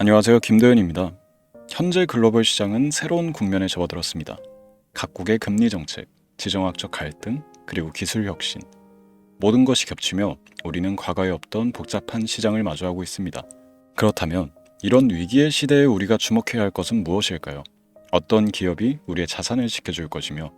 안녕하세요. 김도현입니다. 현재 글로벌 시장은 새로운 국면에 접어들었습니다. 각국의 금리 정책, 지정학적 갈등, 그리고 기술 혁신. 모든 것이 겹치며 우리는 과거에 없던 복잡한 시장을 마주하고 있습니다. 그렇다면 이런 위기의 시대에 우리가 주목해야 할 것은 무엇일까요? 어떤 기업이 우리의 자산을 지켜줄 것이며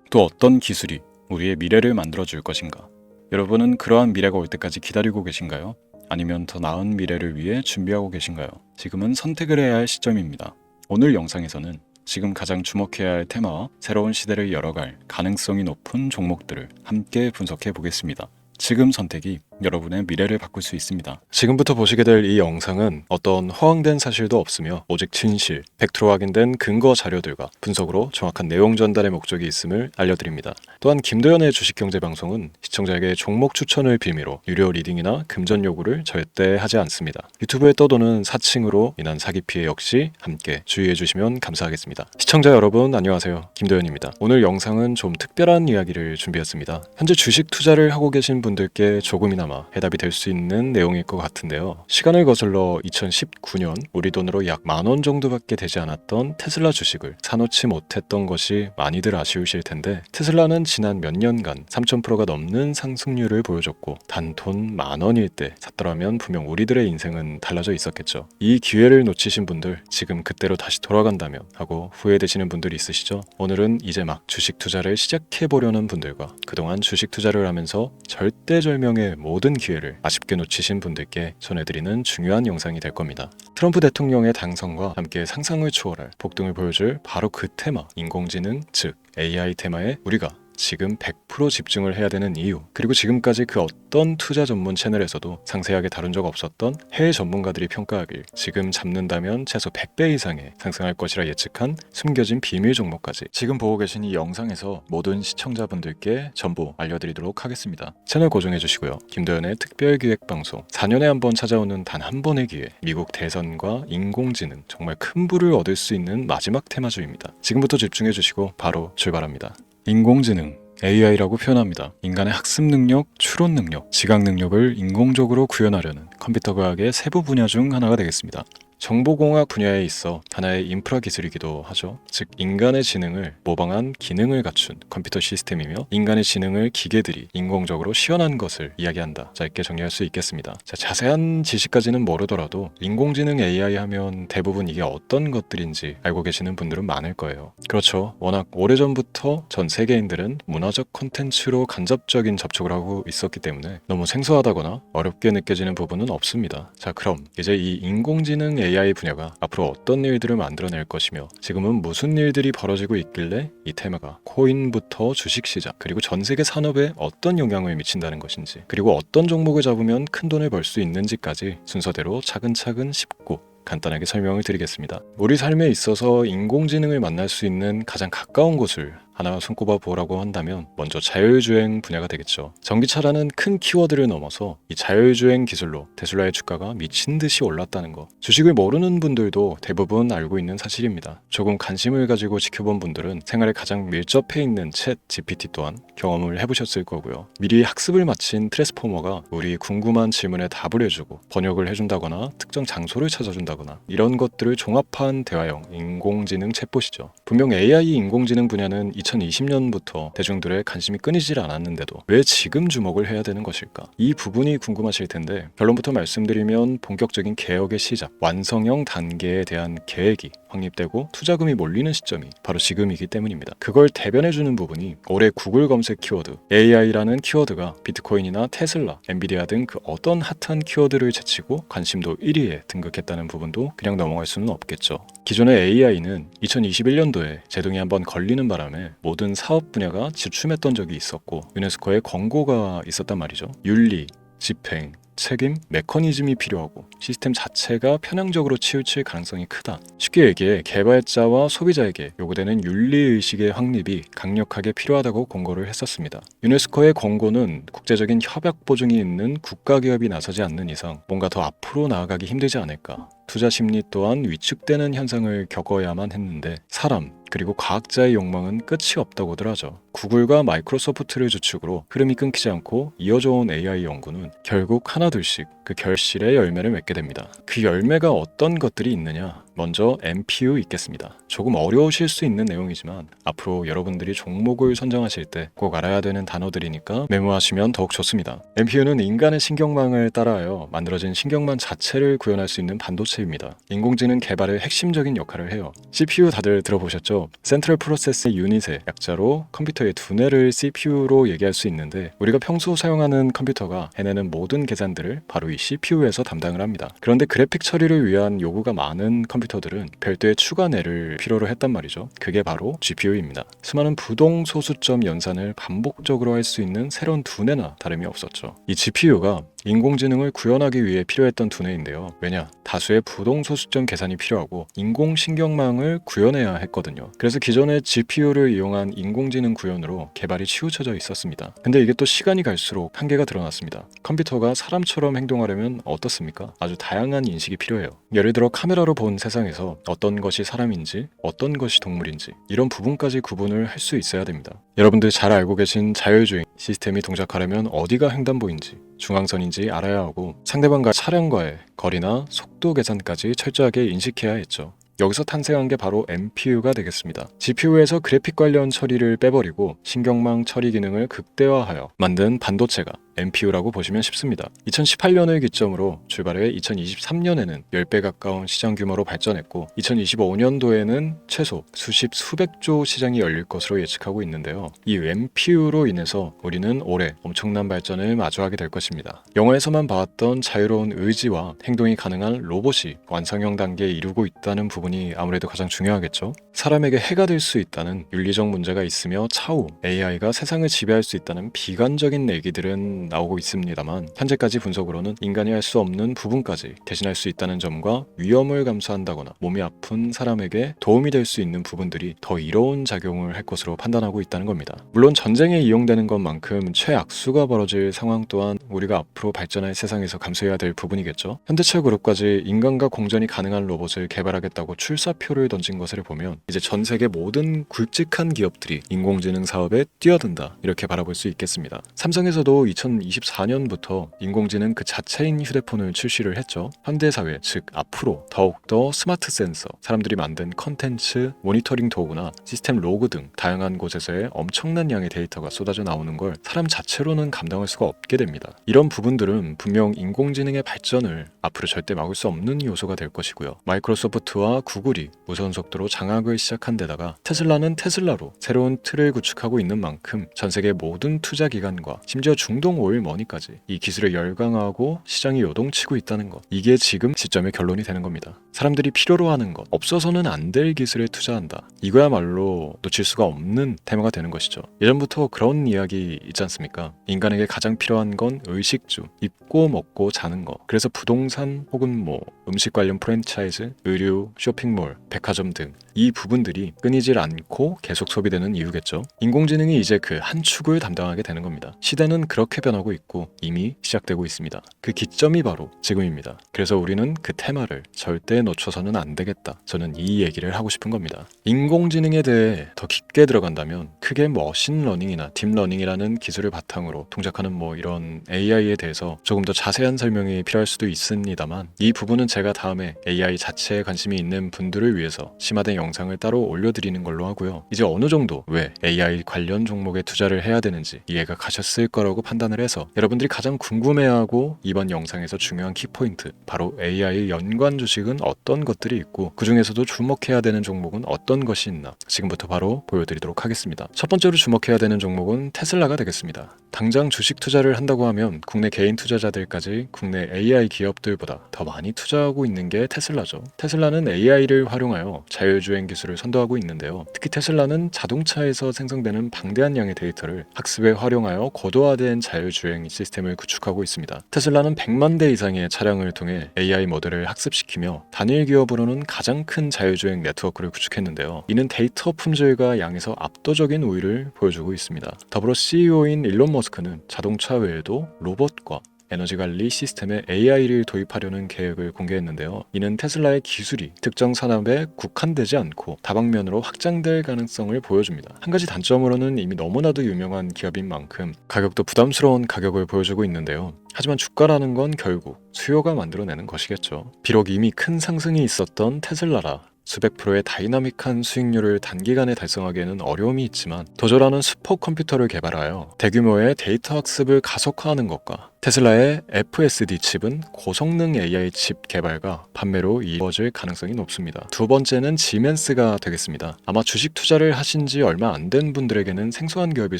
또 어떤 기술이 우리의 미래를 만들어줄 것인가? 여러분은 그러한 미래가 올 때까지 기다리고 계신가요? 아니면 더 나은 미래를 위해 준비하고 계신가요? 지금은 선택을 해야 할 시점입니다. 오늘 영상에서는 지금 가장 주목해야 할 테마와 새로운 시대를 열어갈 가능성이 높은 종목들을 함께 분석해 보겠습니다. 지금 선택이 여러분의 미래를 바꿀 수 있습니다. 지금부터 보시게 될 이 영상은 어떤 허황된 사실도 없으며 오직 진실, 팩트로 확인된 근거 자료들과 분석으로 정확한 내용 전달의 목적이 있음을 알려드립니다. 또한 김도현의 주식경제 방송은 시청자에게 종목 추천을 빌미로 유료 리딩이나 금전 요구를 절대 하지 않습니다. 유튜브에 떠도는 사칭으로 인한 사기 피해 역시 함께 주의해 주시면 감사하겠습니다. 시청자 여러분 안녕하세요. 김도현입니다. 오늘 영상은 좀 특별한 이야기를 준비했습니다. 현재 주식 투자를 하고 계신 분들께 조금이나마 해답이 될 수 있는 내용일 것 같은데요. 시간을 거슬러 2019년 우리 돈으로 약 10,000원 정도밖에 되지 않았던 테슬라 주식을 사놓지 못했던 것이 많이들 아쉬우실 텐데, 테슬라는 지난 몇 년간 3,000%가 넘는 상승률을 보여줬고 단 돈 10,000원일 때 샀더라면 분명 우리들의 인생은 달라져 있었겠죠. 이 기회를 놓치신 분들, 지금 그때로 다시 돌아간다면 하고 후회되시는 분들이 있으시죠? 오늘은 이제 막 주식 투자를 시작해보려는 분들과 그동안 주식 투자를 하면서 절대절명의 모든 기회를 아쉽게 놓치신 분들께 전해드리는 중요한 영상이 될 겁니다. 트럼프 대통령의 당선과 함께 상상을 초월할 폭등을 보여줄 바로 그 테마, 인공지능, 즉 AI 테마에 우리가 지금 100% 집중을 해야 되는 이유, 그리고 지금까지 그 어떤 투자 전문 채널에서도 상세하게 다룬 적 없었던 해외 전문가들이 평가하길 지금 잡는다면 최소 100배 이상의 상승할 것이라 예측한 숨겨진 비밀 종목까지 지금 보고 계신 이 영상에서 모든 시청자분들께 전부 알려드리도록 하겠습니다. 채널 고정해 주시고요. 김도현의 특별기획방송, 4년에 한 번 찾아오는 단 한 번의 기회, 미국 대선과 인공지능, 정말 큰 부를 얻을 수 있는 마지막 테마주입니다. 지금부터 집중해 주시고 바로 출발합니다. 인공지능, AI라고 표현합니다. 인간의 학습 능력, 추론 능력, 지각 능력을 인공적으로 구현하려는 컴퓨터 과학의 세부 분야 중 하나가 되겠습니다. 정보공학 분야에 있어 하나의 인프라 기술이기도 하죠. 즉 인간의 지능을 모방한 기능을 갖춘 컴퓨터 시스템이며, 인간의 지능을 기계들이 인공적으로 시연한 것을 이야기한다. 짧게 정리할 수 있겠습니다. 자세한 지식까지는 모르더라도 인공지능 AI 하면 대부분 이게 어떤 것들인지 알고 계시는 분들은 많을 거예요. 그렇죠. 워낙 오래전부터 전 세계인들은 문화적 콘텐츠로 간접적인 접촉을 하고 있었기 때문에 너무 생소하다거나 어렵게 느껴지는 부분은 없습니다. 자, 그럼 이제 이 인공지능 AI 분야가 앞으로 어떤 일들을 만들어낼 것이며 지금은 무슨 일들이 벌어지고 있길래 이 테마가 코인부터 주식시장 그리고 전 세계 산업에 어떤 영향을 미친다는 것인지, 그리고 어떤 종목을 잡으면 큰 돈을 벌 수 있는지까지 순서대로 차근차근 짚고 간단하게 설명을 드리겠습니다. 우리 삶에 있어서 인공지능을 만날 수 있는 가장 가까운 곳을 하나 손꼽아 보라고 한다면 먼저 자율주행 분야가 되겠죠. 전기차라는 큰 키워드를 넘어서 이 자율주행 기술로 테슬라의 주가가 미친 듯이 올랐다는 거, 주식을 모르는 분들도 대부분 알고 있는 사실입니다. 조금 관심을 가지고 지켜본 분들은 생활에 가장 밀접해 있는 챗 GPT 또한 경험을 해보셨을 거고요. 미리 학습을 마친 트랜스포머가 우리 궁금한 질문에 답을 해주고 번역을 해준다거나 특정 장소를 찾아준다거나 이런 것들을 종합한 대화형 인공지능 챗봇이죠. 분명 AI 인공지능 분야는 2020년부터 대중들의 관심이 끊이질 않았는데도 왜 지금 주목을 해야 되는 것일까? 이 부분이 궁금하실 텐데, 결론부터 말씀드리면 본격적인 개혁의 시작, 완성형 단계에 대한 계획이 확립되고 투자금이 몰리는 시점이 바로 지금이기 때문입니다. 그걸 대변해주는 부분이 올해 구글 검색 키워드 AI라는 키워드가 비트코인이나 테슬라, 엔비디아 등 그 어떤 핫한 키워드를 제치고 관심도 1위에 등극했다는 부분도 그냥 넘어갈 수는 없겠죠. 기존의 AI는 2021년도에 제동이 한번 걸리는 바람에 모든 사업 분야가 주춤했던 적이 있었고 유네스코의 권고가 있었단 말이죠. 윤리, 집행, 책임, 메커니즘이 필요하고 시스템 자체가 편향적으로 치우칠 가능성이 크다. 쉽게 얘기해 개발자와 소비자에게 요구되는 윤리의식의 확립이 강력하게 필요하다고 권고를 했었습니다. 유네스코의 권고는 국제적인 협약 보증이 있는 국가기업이 나서지 않는 이상 뭔가 더 앞으로 나아가기 힘들지 않을까. 투자 심리 또한 위축되는 현상을 겪어야만 했는데 사람, 그리고 과학자의 욕망은 끝이 없다고들 하죠. 구글과 마이크로소프트를 주축으로 흐름이 끊기지 않고 이어져 온 AI 연구는 결국 하나둘씩 그 결실의 열매를 맺게 됩니다. 그 열매가 어떤 것들이 있느냐? 먼저 MPU 있겠습니다. 조금 어려우실 수 있는 내용이지만 앞으로 여러분들이 종목을 선정하실 때 꼭 알아야 되는 단어들이니까 메모하시면 더욱 좋습니다. MPU는 인간의 신경망을 따라하여 만들어진 신경망 자체를 구현할 수 있는 반도체입니다. 인공지능 개발의 핵심적인 역할을 해요. CPU 다들 들어보셨죠? 센트럴 프로세스 유닛의 약자로 컴퓨터의 두뇌를 CPU로 얘기할 수 있는데 우리가 평소 사용하는 컴퓨터가 해내는 모든 계산들을 바로 이 CPU에서 담당을 합니다. 그런데 그래픽 처리를 위한 요구가 많은 컴퓨터들은 별도의 추가 뇌를 필요로 했단 말이죠. 그게 바로 GPU입니다. 수많은 부동 소수점 연산을 반복적으로 할 수 있는 새로운 두뇌나 다름이 없었죠. 이 GPU가 인공지능을 구현하기 위해 필요했던 두뇌인데요. 왜냐? 다수의 부동 소수점 계산이 필요하고 인공신경망을 구현해야 했거든요. 그래서 기존의 GPU를 이용한 인공지능 구현으로 개발이 치우쳐져 있었습니다. 근데 이게 또 시간이 갈수록 한계가 드러났습니다. 컴퓨터가 사람처럼 행동하려면 어떻습니까? 아주 다양한 인식이 필요해요. 예를 들어 카메라로 본 세상에서 어떤 것이 사람인지 어떤 것이 동물인지 이런 부분까지 구분을 할 수 있어야 됩니다. 여러분들이 잘 알고 계신 자율주행 시스템이 동작하려면 어디가 횡단보인지 중앙선인지 알아야 하고 상대방과 차량과의 거리나 속도 계산까지 철저하게 인식해야 했죠. 여기서 탄생한 게 바로 MPU가 되겠습니다. GPU에서 그래픽 관련 처리를 빼버리고 신경망 처리 기능을 극대화하여 만든 반도체가 MPU라고 보시면 쉽습니다. 2018년을 기점으로 출발해 2023년에는 10배 가까운 시장 규모로 발전했고 2025년도에는 최소 수백조 시장이 열릴 것으로 예측하고 있는데요. 이 MPU로 인해서 우리는 올해 엄청난 발전을 마주하게 될 것입니다. 영화에서만 봐왔던 자유로운 의지와 행동이 가능한 로봇이 완성형 단계에 이르고 있다는 부분이 아무래도 가장 중요하겠죠. 사람에게 해가 될 수 있다는 윤리적 문제가 있으며 차후 AI가 세상을 지배할 수 있다는 비관적인 얘기들은 나오고 있습니다만 현재까지 분석으로는 인간이 할 수 없는 부분까지 대신할 수 있다는 점과 위험을 감수한다거나 몸이 아픈 사람에게 도움이 될 수 있는 부분들이 더 이로운 작용을 할 것으로 판단하고 있다는 겁니다. 물론 전쟁에 이용되는 것만큼 최악수가 벌어질 상황 또한 우리가 앞으로 발전할 세상에서 감수해야 될 부분이겠죠. 현대차 그룹까지 인간과 공전이 가능한 로봇을 개발하겠다고 출사표를 던진 것을 보면 이제 전 세계 모든 굵직한 기업들이 인공지능 사업에 뛰어든다 이렇게 바라볼 수 있겠습니다. 삼성에서도 2024년부터 인공지능 그 자체인 휴대폰을 출시를 했죠. 현대사회, 즉 앞으로 더욱더 스마트 센서, 사람들이 만든 컨텐츠, 모니터링 도구나 시스템 로그 등 다양한 곳에서의 엄청난 양의 데이터가 쏟아져 나오는 걸 사람 자체로는 감당할 수가 없게 됩니다. 이런 부분들은 분명 인공지능의 발전을 앞으로 절대 막을 수 없는 요소가 될 것이고요. 마이크로소프트와 구글이 무선 속도로 장악을 시작한 데다가 테슬라는 테슬라로 새로운 틀을 구축하고 있는 만큼 전 세계 모든 투자 기관과 심지어 중동 오일 머니까지 이 기술에 열광하고 시장이 요동치고 있다는 것, 이게 지금 시점의 결론이 되는 겁니다. 사람들이 필요로 하는 것, 없어서는 안 될 기술에 투자한다. 이거야말로 놓칠 수가 없는 테마가 되는 것이죠. 예전부터 그런 이야기 있지 않습니까? 인간에게 가장 필요한 건 의식주, 입고 먹고 자는 것. 그래서 부동산 혹은 음식 관련 프랜차이즈, 의류, 쇼핑몰, 백화점 등 이 부분들이 끊이질 않고 계속 소비되는 이유겠죠. 인공지능이 이제 그 한 축을 담당하게 되는 겁니다. 시대는 그렇게 변하고 있고 이미 시작되고 있습니다. 그 기점이 바로 지금입니다. 그래서 우리는 그 테마를 절대 놓쳐서는 안 되겠다. 저는 이 얘기를 하고 싶은 겁니다. 인공지능에 대해 더 깊게 들어간다면 크게 머신러닝이나 딥러닝이라는 기술을 바탕으로 동작하는 이런 AI에 대해서 조금 더 자세한 설명이 필요할 수도 있습니다만 이 부분은 제가 다음에 AI 자체에 관심이 있는 분들을 위해서 심화된 영상을 따로 올려드리는 걸로 하고요. 이제 어느 정도 왜 AI 관련 종목에 투자를 해야 되는지 이해가 가셨을 거라고 판단을 해서 여러분들이 가장 궁금해하고 이번 영상에서 중요한 키포인트, 바로 AI 연관 주식은 어떤 것들이 있고 그 중에서도 주목해야 되는 종목은 어떤 것이 있나 지금부터 바로 보여드리도록 하겠습니다. 첫 번째로 주목해야 되는 종목은 테슬라가 되겠습니다. 당장 주식 투자를 한다고 하면 국내 개인 투자자들까지 국내 AI 기업들보다 더 많이 투자하고 있는 게 테슬라죠. 테슬라는 AI를 활용하여 자율주행 기술을 선도하고 있는데요. 특히 테슬라는 자동차에서 생성되는 방대한 양의 데이터를 학습에 활용하여 고도화된 자율주행 시스템을 구축하고 있습니다. 테슬라는 100만 대 이상의 차량을 통해 AI 모델을 학습시키며 단일 기업으로는 가장 큰 자율주행 네트워크를 구축했는데요. 이는 데이터 품질과 양에서 압도적인 우위를 보여주고 있습니다. 더불어 CEO인 일론 머스크는 자동차 외에도 로봇과 에너지 관리 시스템에 AI를 도입하려는 계획을 공개했는데요. 이는 테슬라의 기술이 특정 산업에 국한되지 않고 다방면으로 확장될 가능성을 보여줍니다. 한 가지 단점으로는 이미 너무나도 유명한 기업인 만큼 가격도 부담스러운 가격을 보여주고 있는데요. 하지만 주가라는 건 결국 수요가 만들어내는 것이겠죠. 비록 이미 큰 상승이 있었던 테슬라라 수백 프로의 다이나믹한 수익률을 단기간에 달성하기에는 어려움이 있지만 도저라는 슈퍼컴퓨터를 개발하여 대규모의 데이터 학습을 가속화하는 것과 테슬라의 FSD 칩은 고성능 AI 칩 개발과 판매로 이루어질 가능성이 높습니다. 두 번째는 지멘스가 되겠습니다. 아마 주식 투자를 하신 지 얼마 안 된 분들에게는 생소한 기업일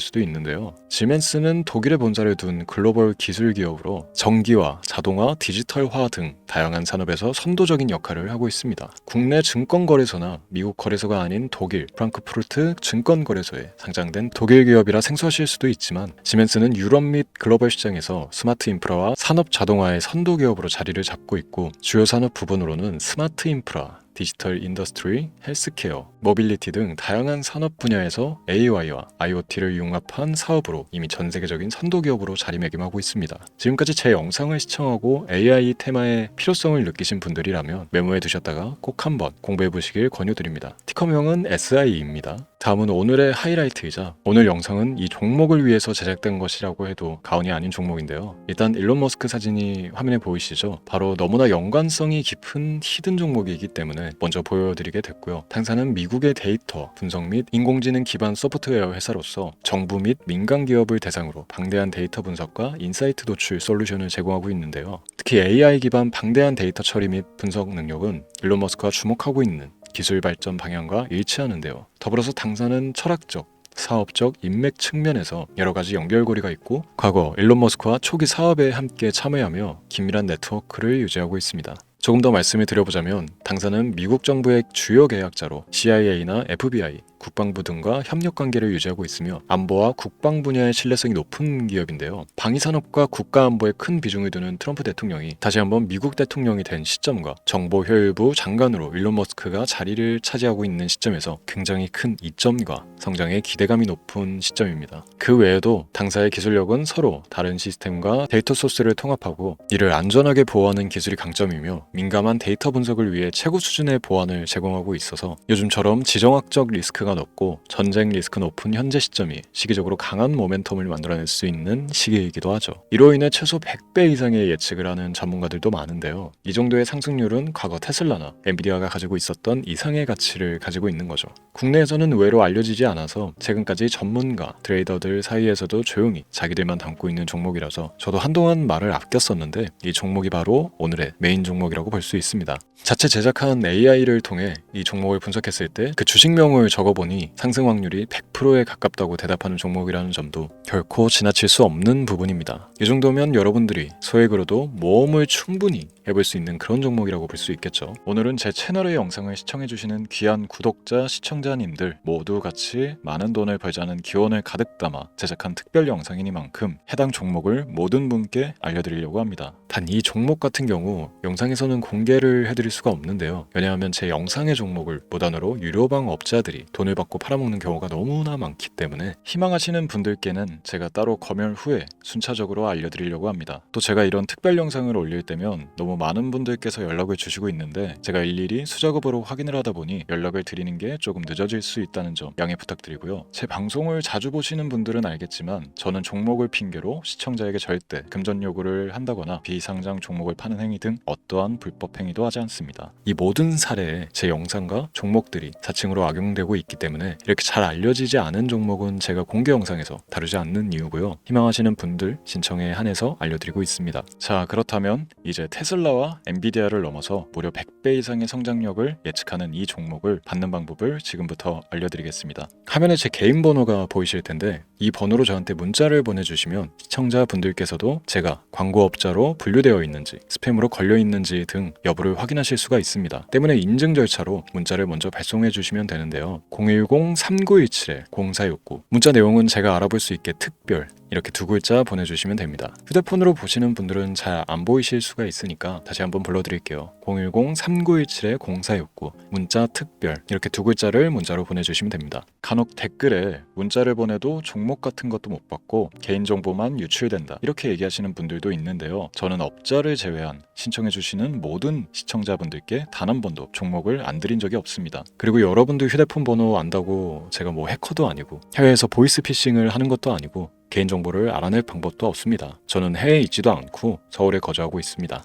수도 있는데요. 지멘스는 독일에 본사를 둔 글로벌 기술 기업으로 전기화, 자동화, 디지털화 등 다양한 산업에서 선도적인 역할을 하고 있습니다. 국내 증권거래소나 미국 거래소가 아닌 독일 프랑크푸르트 증권거래소에 상장된 독일 기업이라 생소하실 수도 있지만 지멘스는 유럽 및 글로벌 시장에서 스마트 인프라와 산업 자동화의 선도 기업으로 자리를 잡고 있고 주요 산업 부분으로는 스마트 인프라, 디지털 인더스트리, 헬스케어, 모빌리티 등 다양한 산업 분야에서 AI와 IoT를 융합한 사업으로 이미 전 세계적인 선도 기업으로 자리매김하고 있습니다. 지금까지 제 영상을 시청하고 AI 테마의 필요성을 느끼신 분들이라면 메모해 두셨다가 꼭 한번 공부해 보시길 권유드립니다. 티커명은 SI입니다. 다음은 오늘의 하이라이트이자 오늘 영상은 이 종목을 위해서 제작된 것이라고 해도 과언이 아닌 종목인데요. 일단 일론 머스크 사진이 화면에 보이시죠? 바로 너무나 연관성이 깊은 히든 종목이기 때문에 먼저 보여드리게 됐고요. 당사는 미국의 데이터 분석 및 인공지능 기반 소프트웨어 회사로서 정부 및 민간 기업을 대상으로 방대한 데이터 분석과 인사이트 도출 솔루션을 제공하고 있는데요. 특히 AI 기반 방대한 데이터 처리 및 분석 능력은 일론 머스크가 주목하고 있는 기술 발전 방향과 일치하는데요. 더불어서 당사는 철학적, 사업적, 인맥 측면에서 여러 가지 연결고리가 있고 과거 일론 머스크와 초기 사업에 함께 참여하며 긴밀한 네트워크를 유지하고 있습니다. 조금 더 말씀을 드려보자면 당사는 미국 정부의 주요 계약자로 CIA나 FBI, 국방부 등과 협력관계를 유지하고 있으며 안보와 국방 분야의 신뢰성이 높은 기업인데요. 방위산업과 국가안보에 큰 비중을 두는 트럼프 대통령이 다시 한번 미국 대통령이 된 시점과 정보효율부 장관으로 일론 머스크가 자리를 차지하고 있는 시점에서 굉장히 큰 이점과 성장에 기대감이 높은 시점입니다. 그 외에도 당사의 기술력은 서로 다른 시스템과 데이터 소스를 통합하고 이를 안전하게 보호하는 기술이 강점이며 민감한 데이터 분석을 위해 최고 수준의 보안을 제공하고 있어서 요즘처럼 지정학적 리스크가 높고 전쟁 리스크 높은 현재 시점이 시기적으로 강한 모멘텀을 만들어낼 수 있는 시기이기도 하죠. 이로 인해 최소 100배 이상의 예측을 하는 전문가들도 많은데요. 이 정도의 상승률은 과거 테슬라나 엔비디아가 가지고 있었던 이상의 가치를 가지고 있는 거죠. 국내에서는 의외로 알려지지 않아서 최근까지 전문가, 트레이더들 사이에서도 조용히 자기들만 담고 있는 종목이라서 저도 한동안 말을 아꼈었는데 이 종목이 바로 오늘의 메인 종목이라고 볼 수 있습니다. 자체 제작한 AI를 통해 이 종목을 분석했을 때 그 주식명을 적어보니 상승 확률이 100%에 가깝다고 대답하는 종목이라는 점도 결코 지나칠 수 없는 부분입니다. 이 정도면 여러분들이 소액으로도 모험을 충분히 해볼 수 있는 그런 종목이라고 볼 수 있겠죠. 오늘은 제 채널의 영상을 시청해주시는 귀한 구독자, 시청자님들 모두 같이 많은 돈을 벌자는 기원을 가득 담아 제작한 특별 영상이니만큼 해당 종목을 모든 분께 알려드리려고 합니다. 단 이 종목 같은 경우 영상에서는 공개를 해드릴 수가 없는데요. 왜냐하면 제 영상의 종목을 무단으로 유료방 업자들이 돈을 받고 팔아먹는 경우가 너무나 많기 때문에 희망하시는 분들께는 제가 따로 검열 후에 순차적으로 알려드리려고 합니다. 또 제가 이런 특별 영상을 올릴 때면 너무 많은 분들께서 연락을 주시고 있는데 제가 일일이 수작업으로 확인을 하다 보니 연락을 드리는 게 조금 늦어질 수 있다는 점 양해 부탁드리고요. 제 방송을 자주 보시는 분들은 알겠지만 저는 종목을 핑계로 시청자에게 절대 금전 요구를 한다거나 비상장 종목을 파는 행위 등 어떠한 불법 행위도 하지 않습니다. 이 모든 사례에 제 영상과 종목들이 사칭으로 악용되고 있기 때문에 이렇게 잘 알려지지 않은 종목은 제가 공개 영상에서 다루지 않는 이유고요. 희망하시는 분들 신청에 한해서 알려드리고 있습니다. 자, 그렇다면 이제 테슬라와 엔비디아를 넘어서 무려 100배 이상의 성장력을 예측하는 이 종목을 받는 방법을 지금부터 알려드리겠습니다. 화면에 제 개인 번호가 보이실 텐데 이 번호로 저한테 문자를 보내주시면 시청자분들께서도 제가 광고업자로 분류되어 있는지 스팸으로 걸려 있는지 등 여부를 확인하실 수가 있습니다. 때문에 인증 절차로 문자를 먼저 발송해 주시면 되는데요. 010-3917-0469 문자 내용은 제가 알아볼 수 있게 특별 이렇게 두 글자 보내주시면 됩니다. 휴대폰으로 보시는 분들은 잘 안 보이실 수가 있으니까 다시 한번 불러드릴게요. 010-3917-0469 문자 특별 이렇게 두 글자를 문자로 보내주시면 됩니다. 간혹 댓글에 문자를 보내도 종목 같은 것도 못 받고 개인정보만 유출된다 이렇게 얘기하시는 분들도 있는데요. 저는 업자를 제외한 신청해주시는 모든 시청자분들께 단 한 번도 종목을 안 드린 적이 없습니다. 그리고 여러분들 휴대폰 번호 안다고 제가 뭐 해커도 아니고 해외에서 보이스피싱을 하는 것도 아니고 개인정보를 알아낼 방법도 없습니다. 저는 해외에 있지도 않고 서울에 거주하고 있습니다.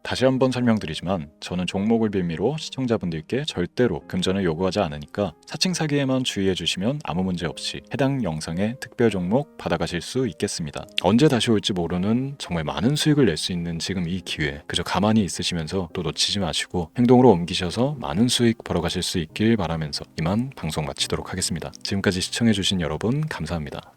다시 한번 설명드리지만 저는 종목을 빌미로 시청자분들께 절대로 금전을 요구하지 않으니까 사칭 사기에만 주의해 주시면 아무 문제 없이 해당 영상의 특별 종목 받아가실 수 있겠습니다. 언제 다시 올지 모르는 정말 많은 수익을 낼 수 있는 지금 이 기회 그저 가만히 있으시면서 또 놓치지 마시고 행동으로 옮기셔서 많은 수익 벌어가실 수 있길 바라면서 이만 방송 마치도록 하겠습니다. 지금까지 시청해 주신 여러분 감사합니다.